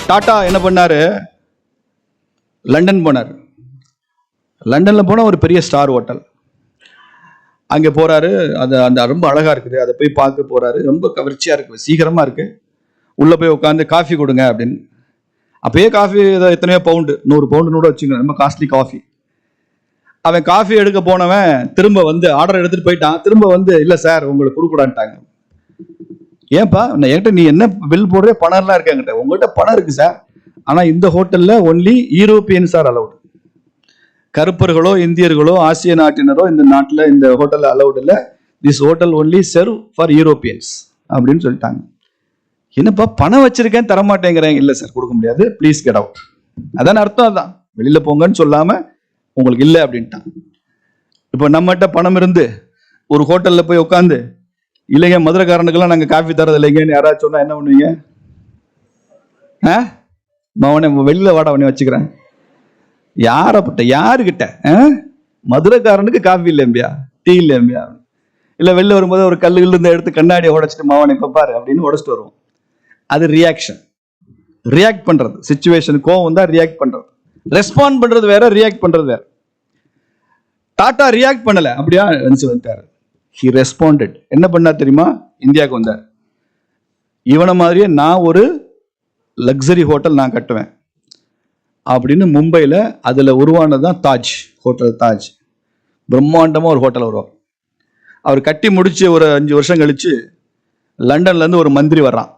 டாடா என்ன பண்ணாரு, லண்டன் போனார். லண்டன்ல போன ஒரு பெரிய ஸ்டார் ஹோட்டல், அங்கே போறாரு. அது அந்த ரொம்ப அழகா இருக்குது, அதை போய் பார்க்க போறாரு. ரொம்ப கவர்ச்சியா இருக்கு, சீக்கிரமா இருக்கு. உள்ள போய் உட்காந்து காஃபி கொடுங்க அப்படின்னு. அப்பயே காஃபி எத்தனையோ பவுண்டு, 100 பவுண்டு கூட வச்சுங்க, ரொம்ப காஸ்ட்லி காஃபி. அவன் காஃபி எடுக்க போனவன் திரும்ப வந்து ஆர்டர் எடுத்துட்டு போயிட்டான். திரும்ப வந்து இல்லை சார் உங்களுக்கு கொடுக்கூடான்ட்டாங்க. ஏன்பா, என்கிட்ட நீ என்ன பில் போடுற, பணம்லாம் இருக்கு என்கிட்ட. உங்கள்கிட்ட பணம் இருக்கு சார், ஆனால் இந்த ஹோட்டலில் ஒன்லி யூரோப்பியன்ஸ் ஆர் அலவுட். கருப்பர்களோ இந்தியர்களோ ஆசிய நாட்டினரோ இந்த நாட்டில் இந்த ஹோட்டலில் அலவுட் இல்லை. This hotel only serve for Europeans அப்படின்னு சொல்லிட்டாங்க. என்னப்பா பணம் வச்சிருக்கேன் தரமாட்டேங்கிறேன். இல்லை சார் கொடுக்க முடியாது, ப்ளீஸ் கெட் அவுட். அதான் அர்த்தம், அதான் வெளியில போங்கன்னு சொல்லாம உங்களுக்கு இல்லை அப்படின்ட்டான். இப்போ நம்மகிட்ட பணம் இருந்து ஒரு ஹோட்டலில் போய் உட்காந்து, இல்லைங்க மதுரைக்காரனுக்கெல்லாம் நாங்கள் காஃபி தரது இல்லைங்கன்னு யாராச்சும் சொன்னா என்ன பண்ணுவீங்க? மவனை வெளியில வாட அவனை வச்சுக்கிறேன். யாரப்பட்ட யாருக்கிட்ட? மதுரைக்காரனுக்கு காஃபி இல்லைம்பியா, டீ இல்லைம்பியா. இல்லை வெளில வரும்போது ஒரு கல்லுகள் இருந்து எடுத்து கண்ணாடியை உடைச்சிட்டு மாவனை இப்போ பாரு அப்படின்னு உடைச்சிட்டு வருவோம். அது ரியாக்ஷன். ரியாக்ட் பண்றது, சிச்சுவேஷன் கோவம் தான் ரியாக்ட் பண்றது. ரெஸ்பாண்ட் பண்றது வேற, ரியாக்ட் பண்றது வேற. டாடா ரியாக்ட் பண்ணல, அப்படியா வந்துட்டாரு. He responded. என்ன பண்ணா தெரியுமா? இந்தியாவுக்கு வந்தார். இவனை மாதிரியே நான் ஒரு லக்ஸரி ஹோட்டல் நான் கட்டுவேன் அப்படின்னு மும்பையில் அதில் உருவானதுதான் தாஜ் ஹோட்டல். தாஜ் பிரம்மாண்டமாக ஒரு ஹோட்டல் வருவார். அவர் கட்டி முடிச்சு ஒரு 5 வருஷம் கழிச்சு லண்டன்லேருந்து ஒரு மந்திரி வர்றான்,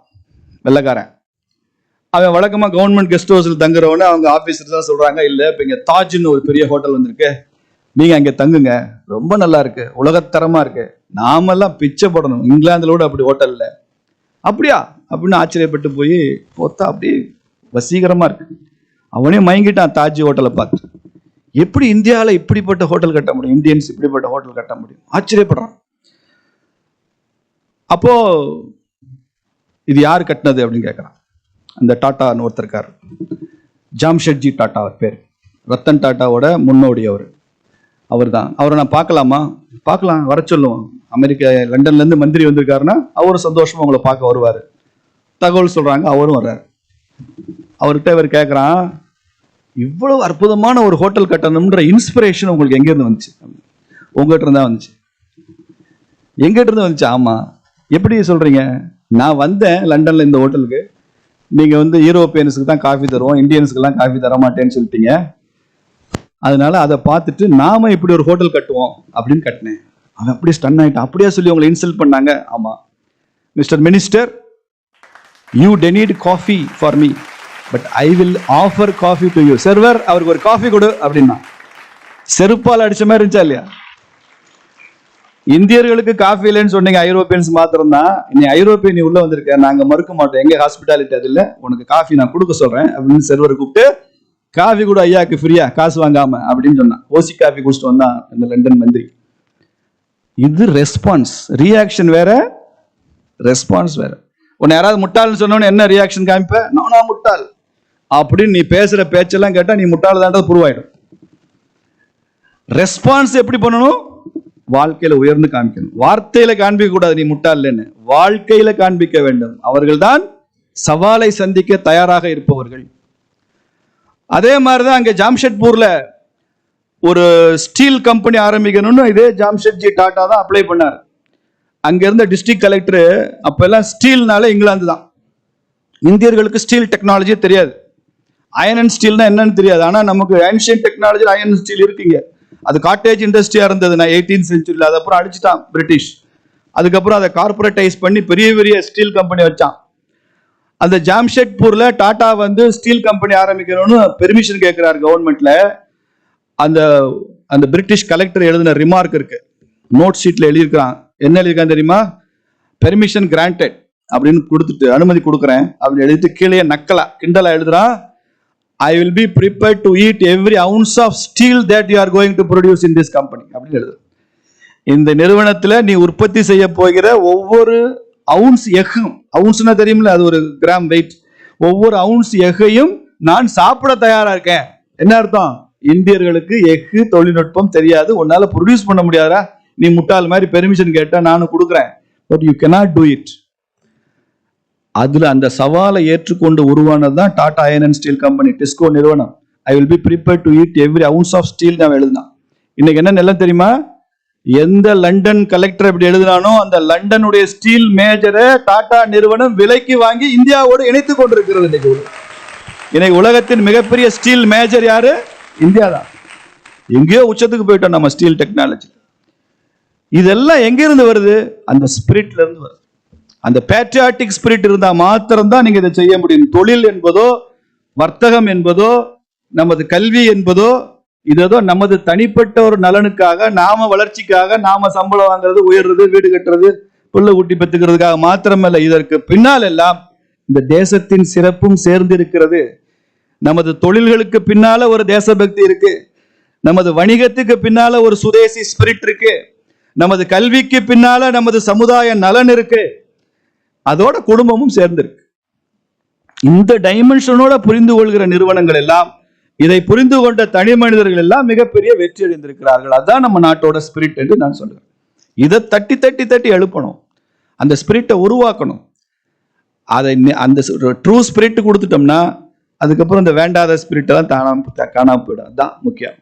வெள்ளைக்காரன். அவன் வழக்கமாக கவர்மெண்ட் கெஸ்ட் ஹவுஸில் தங்குறவனே அவங்க ஆஃபீஸர் தான் சொல்கிறாங்க, இல்லை இப்போ இங்கே தாஜ்னு ஒரு பெரிய ஹோட்டல் வந்திருக்கு, நீங்கள் அங்கே தங்குங்க, ரொம்ப நல்லா இருக்கு, உலகத்தரமாக இருக்கு. நாமெல்லாம் பிச்சை போடணும், இங்கிலாந்துல கூட அப்படி ஹோட்டல் இல்லை. அப்படியா அப்படின்னு ஆச்சரியப்பட்டு போய் பார்த்தா அப்படி வசீகரமாக இருக்கு. அவனே மயங்கிட்டான் தாஜ் ஹோட்டலை பார்த்து. எப்படி இந்தியாவில் இப்படிப்பட்ட ஹோட்டல் கட்ட முடியும், இந்தியன்ஸ் இப்படிப்பட்ட ஹோட்டல் கட்ட முடியும், ஆச்சரியப்படுறான். அப்போ இது யார் கட்டினது அப்படின்னு கேட்குறான். அந்த டாட்டான்னு ஒருத்தர் இருக்கார், ஜாம்ஷெட்ஜி டாட்டா அவர் பேர். ரத்தன் டாட்டாவோட முன்னோடி அவர் தான். அவரை நான் பார்க்கலாமா? பார்க்கலாம், வர சொல்லுவோம். அமெரிக்கா லண்டன்லேருந்து மந்திரி வந்திருக்காருன்னா அவரும் சந்தோஷமா உங்களை பார்க்க வருவார். தகவல் சொல்கிறாங்க, அவரும் வர்றாரு. அவர்கிட்ட இவர் கேட்குறான், இவ்வளவு அற்புதமான ஒரு ஹோட்டல் கட்டணும்ன்ற இன்ஸ்பிரேஷன் உங்களுக்கு எங்கேருந்து வந்துச்சு? உங்ககிட்ட இருந்தா வந்துச்சு. எங்கிட்ட இருந்து வந்துச்சு? ஆமாம். எப்படி சொல்கிறீங்க? நான் வந்தேன் லண்டனில் இந்த ஹோட்டலுக்கு, நீங்கள் வந்து யூரோப்பியன்ஸுக்கு தான் காஃபி தருவோம், இந்தியன்ஸுக்கெல்லாம் காஃபி தர மாட்டேன்னு சொல்லிட்டீங்க. அதனால அதை பார்த்துட்டு நாம இப்படி ஒரு ஹோட்டல் கட்டுவோம் அப்படின்னு கட்டினேன். அவன் அப்படி ஸ்டன் ஆகிட்டான். அப்படியே சொல்லி உங்களை இன்சல்ட் பண்ணாங்க? ஆமாம். Mister minister, you denied coffee for me, but I will offer coffee to you. Server, அவருக்கு ஒரு காஃபி கொடு அப்படின்னா. செருப்பால் அடிச்ச மாதிரி இருந்துச்சா இல்லையா? இந்தியர்களுக்கு காஃபி இல்லைன்னு சொன்னீங்க, ஐரோப்பியன்ஸ் மாத்திரம் தான். நீ ஐரோப்பியன், நீ உள்ள வந்திருக்க, நாங்க மறுக்க மாட்டோம், எங்க ஹாஸ்பிட்டாலிட்டி அது இல்லை, உனக்கு காஃபி நான் கொடுக்க சொல்றேன் அப்படின்னு சர்வர் கூப்பிட்டு, காஃபி கூட ஐயாக்கு ஃப்ரீயா, காசு வாங்காம அப்படின்னு சொன்னான். ஓசி காஃபி குடிச்சிட்டு வந்தான் இந்த லண்டன் மந்திரி. இது ரெஸ்பான்ஸ். ரியாக்ஷன் வேற, ரெஸ்பான்ஸ் வேற. உன்னை யாராவது முட்டாள்னு சொன்னோன்னு என்ன ரியாக்ஷன் காமிப்ப? நானா முட்டாள் அப்படின்னு நீ பேசுற பேச்செல்லாம் கேட்டா நீ முட்டாள் தான்றது ப்ரூவ் ஆயிடும். ரெஸ்பான்ஸ் எப்படி பண்ணணும்? வாழ்க்கையில உயர்ந்து காமிக்கணும். வார்த்தையில காண்பிக்க கூடாது நீ முட்டாள் இல்லைன்னு, வாழ்க்கையில காண்பிக்க வேண்டும். அவர்கள் தான் சவாலை சந்திக்க தயாராக இருப்பவர்கள். அதே மாதிரிதான் அங்கே ஜாம்ஷெட்பூர்ல ஒரு ஸ்டீல் கம்பெனி ஆரம்பிக்கணும்னு இதே ஜாம்ஷெட்ஜி டாட்டா தான் அப்ளை பண்ணார். அங்க இருந்த டிஸ்ட்ரிக்ட் கலெக்டர், அப்ப எல்லாம் ஸ்டீல்னால இங்கிலாந்து தான். இந்தியர்களுக்கு ஸ்டீல் டெக்னாலஜி தெரியாது, அயன் அண்ட் ஸ்டீல்னா என்னன்னு தெரியாது. ஆனா நமக்கு ancient technology iron and steel இருக்குங்க. அது காட்டேஜ் இண்டஸ்ட்ரியா இருந்தது 18th செஞ்சுரியில். அது அப்புறம் அடிச்சுட்டான் பிரிட்டிஷ். அதுக்கப்புறம் அதை கார்பரேட்டைஸ் பண்ணி பெரிய பெரிய ஸ்டீல் கம்பெனி வச்சான். அந்த ஜாம்ஷெட்பூர்ல டாடா வந்து ஸ்டீல் கம்பெனி ஆரம்பிக்கணும்னு பெர்மிஷன் கேட்கிறார் கவர்மெண்ட்ல. அந்த அந்த பிரிட்டிஷ் கலெக்டர் எழுதின ரிமார்க் இருக்கு, நோட் ஷீட்ல எழுதியிருக்கான். என்ன எழுதியிருக்கான் தெரியுமா? பெர்மிஷன் கிராண்டட் அப்படின்னு கொடுத்துட்டு, அனுமதி கொடுக்குறேன் அப்படின்னு எழுதிட்டு கீழே நக்கலா கிண்டலா எழுதுறான், I will be prepared to eat every ounce of steel that you are going to produce in this company அப்படின்னு எழுது. இந்த நிறுவனத்தில் நீ உற்பத்தி செய்ய போகிற ஒவ்வொரு அவுன்ஸ் எஃகும், அவுன்ஸ்னா தெரியுமில்ல, அது ஒரு கிராம் வெயிட், ஒவ்வொரு அவுன்ஸ் எஃகையும் நான் சாப்பிட தயாரா இருக்கேன். என்ன அர்த்தம்? இந்தியர்களுக்கு எஃகு தொழில்நுட்பம் தெரியாது, உன்னால ப்ரொடியூஸ் பண்ண முடியாதா? நீ முட்டாள் மாதிரி பெர்மிஷன் கேட்டா நானும் கொடுக்குறேன், but you cannot do it. அதுல அந்த சவாலை ஏற்றுக்கொண்டு உருவானதுதான் Tata iron and steel company, TISCO நிறுவனம். I will be prepared to eat every ounce of steel நான் எழுதினான். இன்னைக்கு என்ன நிலம் தெரியுமா? எந்த லண்டன் கலெக்டர் இப்படி எழுதினானோ அந்த லண்டனுடைய ஸ்டீல் மேஜரை டாடா நிறுவனம் விலைக்கு வாங்கி இந்தியாவோடு இணைத்துக் கொண்டிருக்கிறது. இன்னைக்கு உலகத்தின் மிகப்பெரிய ஸ்டீல் மேஜர் யாரு? இந்தியா தான். எங்கேயோ உச்சத்துக்கு போயிட்டோம் நம்ம ஸ்டீல் டெக்னாலஜி. இதெல்லாம் எங்க இருந்து வருது? அந்த ஸ்பிரிட்ல இருந்து வருது. அந்த பேட்ரியாட்டிக் ஸ்பிரிட் இருந்தா மாத்திரம் தான் நீங்க இதை செய்ய முடியும். தொழில் என்பதோ, வர்த்தகம் என்பதோ, நமது கல்வி என்பதோ, இதோ நமது தனிப்பட்ட ஒரு நலனுக்காக, நாம வளர்ச்சிக்காக, நாம சம்பளம் வாங்குறது, உயர்றது, வீடு கட்டுறது, புள்ள ஊட்டி பெற்றுக்கிறதுக்காக மாத்திரமல்ல. இதற்கு பின்னால் எல்லாம் இந்த தேசத்தின் சிறப்பும் சேர்ந்து இருக்கிறது. நமது தொழில்களுக்கு பின்னால ஒரு தேசபக்தி இருக்கு. நமது வணிகத்துக்கு பின்னால ஒரு சுதேசி ஸ்பிரிட் இருக்கு. நமது கல்விக்கு பின்னால நமது சமுதாய நலன் இருக்கு. அதோட குடும்பமும் சேர்ந்திருக்கு. இந்த டைமென்ஷனோட புரிந்து கொள்கிற நிறுவனங்கள் எல்லாம், இதை புரிந்து கொண்ட தனி மனிதர்கள் எல்லாம் மிகப்பெரிய வெற்றி அடைந்திருக்கிறார்கள். அதுதான் நம்ம நாட்டோட ஸ்பிரிட் என்று நான் சொல்றேன். இதை தட்டி தட்டி தட்டி எழுப்பணும், அந்த ஸ்பிரிட்டை உருவாக்கணும். அதை அந்த ட்ரூ ஸ்பிரிட் கொடுத்துட்டோம்னா அதுக்கப்புறம் இந்த வேண்டாத ஸ்பிரிட் எல்லாம் காணாம போயிடும். அதுதான் முக்கியம்.